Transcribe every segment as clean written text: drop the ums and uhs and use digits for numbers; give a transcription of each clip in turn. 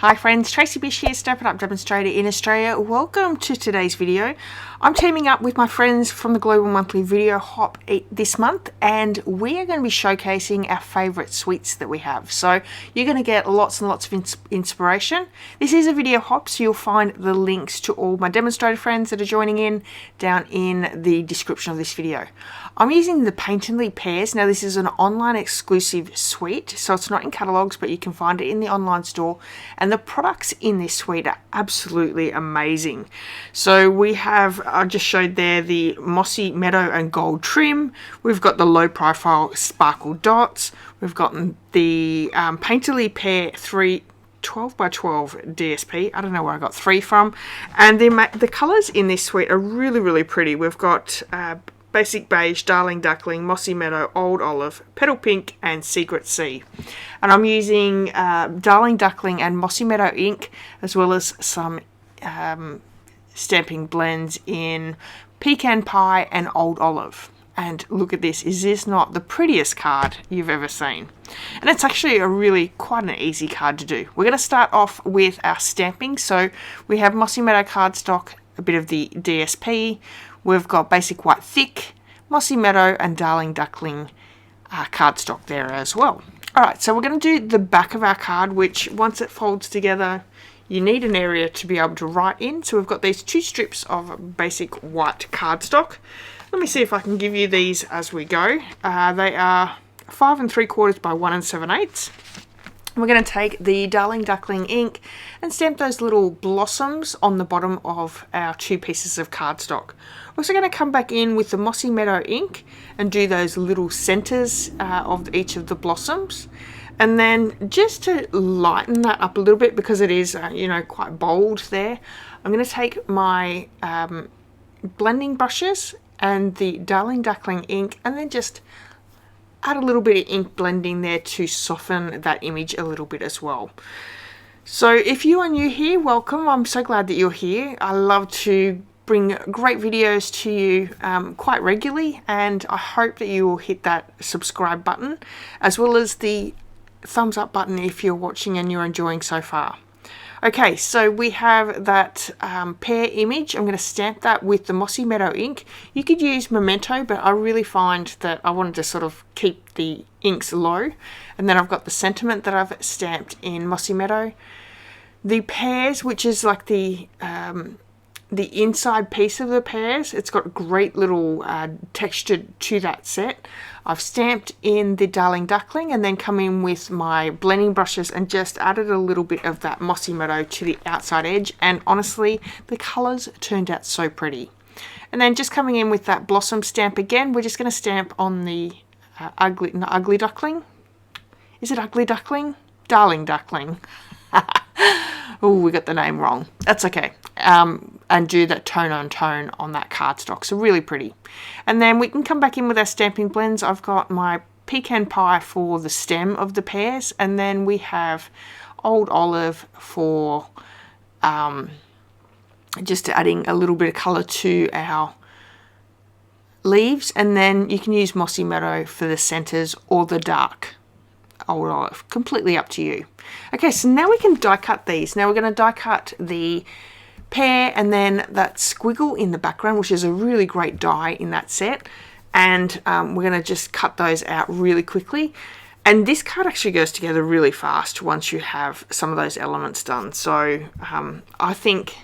Hi friends, Tracy Bish here, Step It Up Demonstrator in Australia. Welcome to today's video. I'm teaming up with my friends from the Global Monthly Video Hop this month, and we are going to be showcasing our favourite suites that we have. So you're going to get lots and lots of inspiration. This is a video hop, so you'll find the links to all my demonstrator friends that are joining in down in the description of this video. I'm using the Painterly Pears. Now this is an online exclusive suite, so it's not in catalogues, but you can find it in the online store. And the products in this suite are absolutely amazing. So we have, I just showed there, the mossy meadow and gold trim. We've got the low profile sparkle dots. We've got the Painterly Pear 12 by 12 DSP. I don't know where I got 3 from. And the colours in this suite are really pretty. We've got Basic Beige, Darling Duckling, Mossy Meadow, Old Olive, Petal Pink and Secret Sea. And I'm using Darling Duckling and Mossy Meadow ink, as well as some stamping blends in Pecan Pie and Old Olive. And look at this, is this not the prettiest card you've ever seen? And it's actually quite an easy card to do. We're going to start off with our stamping. So we have Mossy Meadow cardstock, a bit of the DSP. We've got Basic White Thick, Mossy Meadow and Darling Duckling cardstock there as well. Alright, so we're going to do the back of our card, which once it folds together, you need an area to be able to write in. So we've got these 2 strips of basic white cardstock. Let me see if I can give you these as we go. They are 5 3/4 by 1 7/8. We're going to take the Darling Duckling ink and stamp those little blossoms on the bottom of our 2 pieces of cardstock. We're also going to come back in with the Mossy Meadow ink and do those little centers of each of the blossoms. And then just to lighten that up a little bit, because it is, quite bold there, I'm going to take my blending brushes and the Darling Duckling ink and then just add a little bit of ink blending there to soften that image a little bit as well. So if you are new here, welcome. I'm so glad that you're here. I love to bring great videos to you quite regularly, and I hope that you will hit that subscribe button as well as the thumbs up button if you're watching and you're enjoying so far. Okay, so we have that pear image. I'm going to stamp that with the Mossy Meadow ink. You could use Memento, but I really find that I wanted to sort of keep the inks low. And then I've got the sentiment that I've stamped in Mossy Meadow. The pears, which is like the inside piece of the pears, it's got great little texture to that set. I've stamped in the Darling Duckling and then come in with my blending brushes and just added a little bit of that Mossy Meadow to the outside edge, and honestly the colours turned out so pretty. And then just coming in with that blossom stamp again, we're just going to stamp on the ugly duckling. Is it Ugly Duckling? Darling Duckling. Oh, we got the name wrong. That's okay. And do that tone on tone on that cardstock. So really pretty. And then we can come back in with our stamping blends. I've got my Pecan Pie for the stem of the pears. And then we have Old Olive for just adding a little bit of colour to our leaves. And then you can use Mossy Meadow for the centres or the dark Old Olive. Completely up to you. Okay, so now we can die cut these. Now we're going to die cut the pear and then that squiggle in the background, which is a really great die in that set. And we're going to just cut those out really quickly. And this card actually goes together really fast once you have some of those elements done. So I think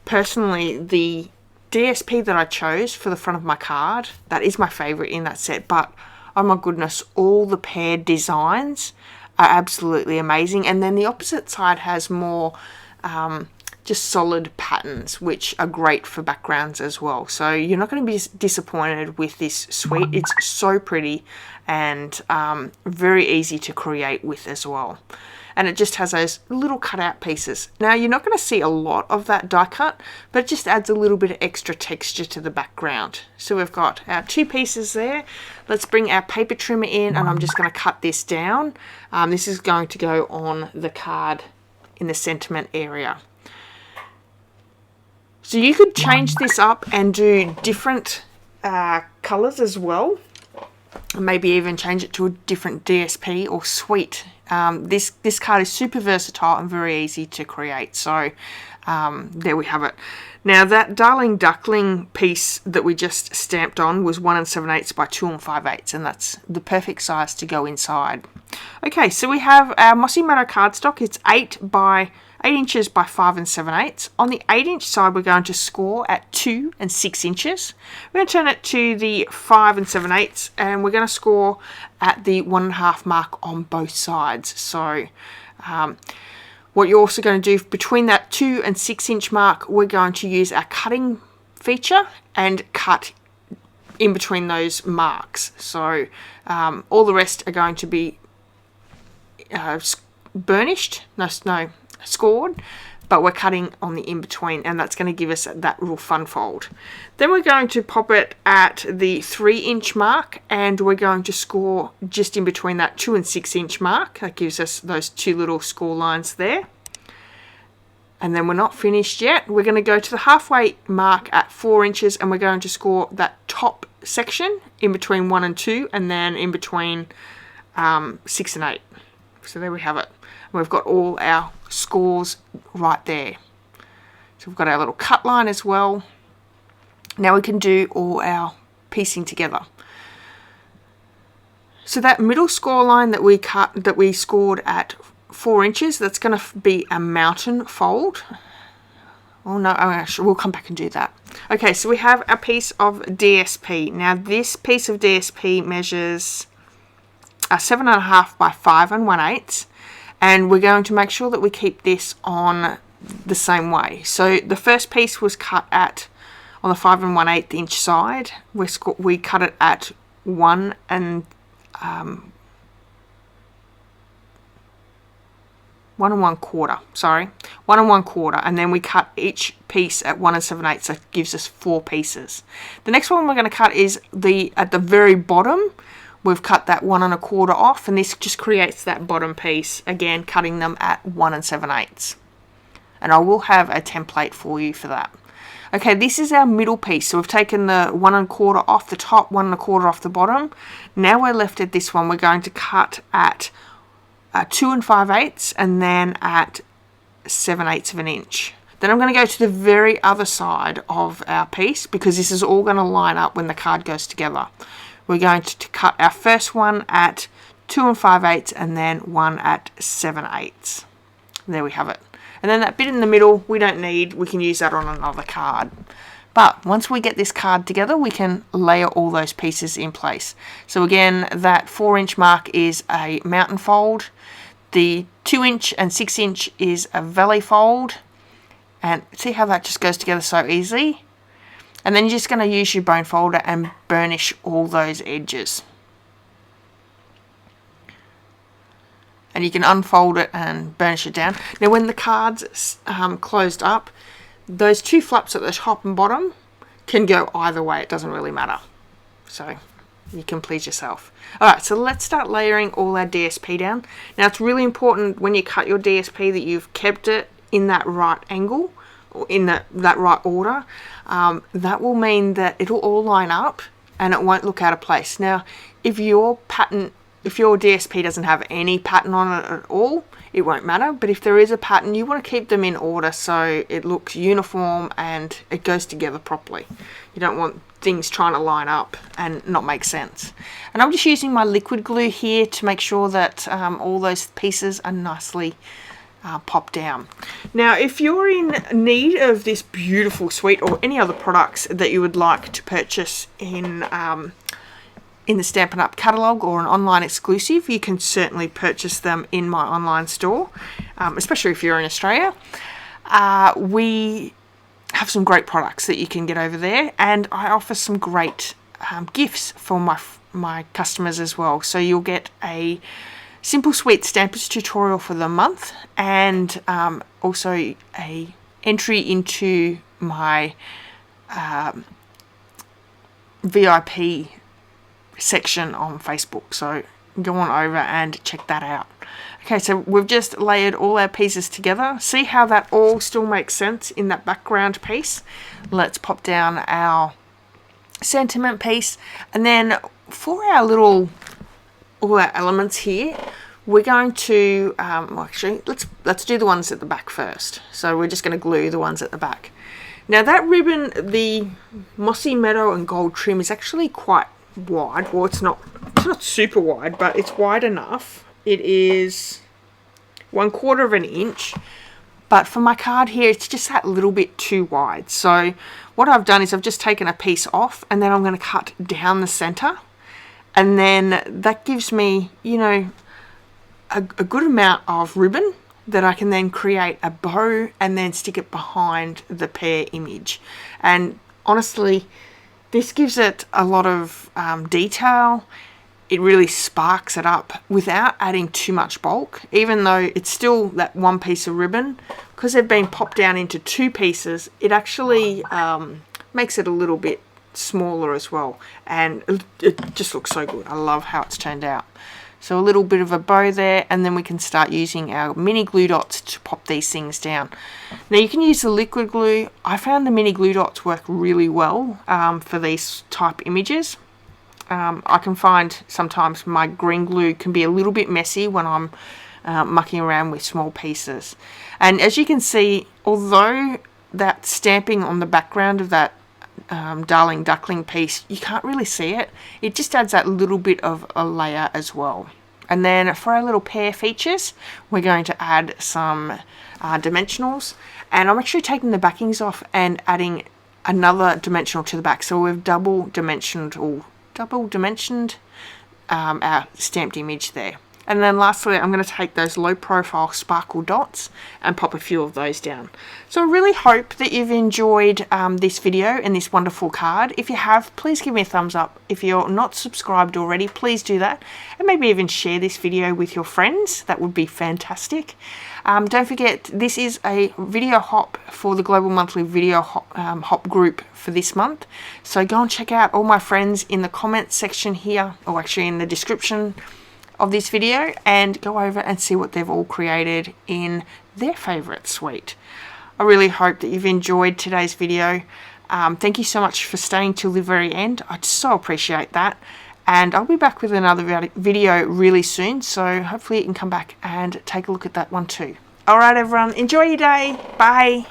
personally the DSP that I chose for the front of my card, that is my favourite in that set. But oh my goodness, all the pear designs are absolutely amazing. And then the opposite side has more just solid patterns, which are great for backgrounds as well. So you're not going to be disappointed with this suite. It's so pretty and very easy to create with as well. And it just has those little cutout pieces. Now you're not going to see a lot of that die cut, but it just adds a little bit of extra texture to the background. So we've got our 2 pieces there. Let's bring our paper trimmer in, and I'm just going to cut this down. This is going to go on the card in the sentiment area. So you could change this up and do different colours as well. maybe even change it to a different DSP or suite. This card is super versatile and very easy to create. So there we have it. Now that Darling Duckling piece that we just stamped on was 1 7/8 by 2 5/8, and that's the perfect size to go inside. Okay, so we have our Mossy Meadow cardstock. It's 8 inches by 5 7/8. On the 8-inch side, we're going to score at 2 and 6 inches. We're going to turn it to the 5 7/8, and we're going to score at the 1.5 mark on both sides. So what you're also going to do between that 2 and 6 inch mark, we're going to use our cutting feature and cut in between those marks. So all the rest are going to be burnished, scored, but we're cutting on the in-between, and that's going to give us that real fun fold. Then we're going to pop it at the 3-inch mark, and we're going to score just in between that 2 and 6 inch mark. That gives us those 2 little score lines there. And then we're not finished yet. We're going to go to the halfway mark at 4 inches, and we're going to score that top section in between 1 and 2, and then in between 6 and 8. So there we have it. We've got all our scores right there. So we've got our little cut line as well. Now we can do all our piecing together. So that middle score line that we scored at 4 inches, that's going to be a mountain fold. Oh no, actually, we'll come back and do that. Okay, so we have a piece of DSP. Now this piece of DSP measures 7.5 by 5 1/8. And we're going to make sure that we keep this on the same way. So the first piece was cut on the 5 1/8 inch side. We cut it at 1 1/4. Sorry, 1 1/4, and then we cut each piece at 1 7/8. So that gives us 4 pieces. The next one we're going to cut is at the very bottom. We've cut that 1 1/4 off, and this just creates that bottom piece, again cutting them at 1 7/8. And I will have a template for you for that. Okay, this is our middle piece. So we've taken the 1 1/4 off the top, 1 1/4 off the bottom. Now we're left at this one. We're going to cut at 2 5/8, and then at 7/8 of an inch. Then I'm going to go to the very other side of our piece, because this is all going to line up when the card goes together. We're going to cut our first one at 2 5/8, and then one at 7/8. There we have it. And then that bit in the middle we don't need. We can use that on another card. But once we get this card together, we can layer all those pieces in place. So again, that 4-inch mark is a mountain fold. The 2-inch and 6-inch is a valley fold. And see how that just goes together so easy? And then you're just going to use your bone folder and burnish all those edges. And you can unfold it and burnish it down. Now when the card's closed up, those 2 flaps at the top and bottom can go either way. It doesn't really matter. So you can please yourself. Alright, so let's start layering all our DSP down. Now it's really important when you cut your DSP that you've kept it in that right angle, or in that right order. That will mean that it'll all line up and it won't look out of place. Now if your DSP doesn't have any pattern on it at all, it won't matter. But if there is a pattern, you want to keep them in order so it looks uniform and it goes together properly. You don't want things trying to line up and not make sense. And I'm just using my liquid glue here to make sure that all those pieces are nicely pop down. Now if you're in need of this beautiful suite or any other products that you would like to purchase in the Stampin' Up catalogue or an online exclusive, you can certainly purchase them in my online store, especially if you're in Australia. We have some great products that you can get over there, and I offer some great gifts for my customers as well. So you'll get a Simple Sweet Stampers tutorial for the month, and also a entry into my VIP section on Facebook. So go on over and check that out. Okay, so we've just layered all our pieces together. See how that all still makes sense in that background piece? Let's pop down our sentiment piece, and then for our little, all our elements here, we're going to, well, actually, let's do the ones at the back first. So we're just going to glue the ones at the back. Now that ribbon, the Mossy Meadow and Gold trim, is actually quite wide. Well, it's not super wide, but it's wide enough. It is 1/4 of an inch. But for my card here, it's just that little bit too wide. So what I've done is I've just taken a piece off, and then I'm going to cut down the center. And then that gives me, you know, a good amount of ribbon that I can then create a bow and then stick it behind the pear image. And honestly, this gives it a lot of detail. It really sparks it up without adding too much bulk, even though it's still that one piece of ribbon. Because they've been popped down into two pieces, it actually makes it a little bit smaller as well, and it just looks so good. I love how it's turned out. So a little bit of a bow there, and then we can start using our mini glue dots to pop these things down. Now you can use the liquid glue. I found the mini glue dots work really well for these type images. I can find sometimes my green glue can be a little bit messy when I'm mucking around with small pieces. And as you can see, although that stamping on the background of that Darling Duckling piece, you can't really see it. It just adds that little bit of a layer as well. And then for our little pear features, we're going to add some dimensionals. And I'm actually taking the backings off and adding another dimensional to the back. So we've double dimensioned our stamped image there. And then lastly, I'm going to take those low profile sparkle dots and pop a few of those down. So I really hope that you've enjoyed this video and this wonderful card. If you have, please give me a thumbs up. If you're not subscribed already, please do that. And maybe even share this video with your friends. That would be fantastic. Don't forget, this is a video hop for the Global Monthly Video Hop group for this month. So go and check out all my friends in the comments section here, or actually in the description of this video, and go over and see what they've all created in their favorite suite. I really hope that you've enjoyed today's video. Thank you so much for staying till the very end. I so appreciate that, and I'll be back with another video really soon, so hopefully you can come back and take a look at that one too. Alright everyone, enjoy your day. Bye.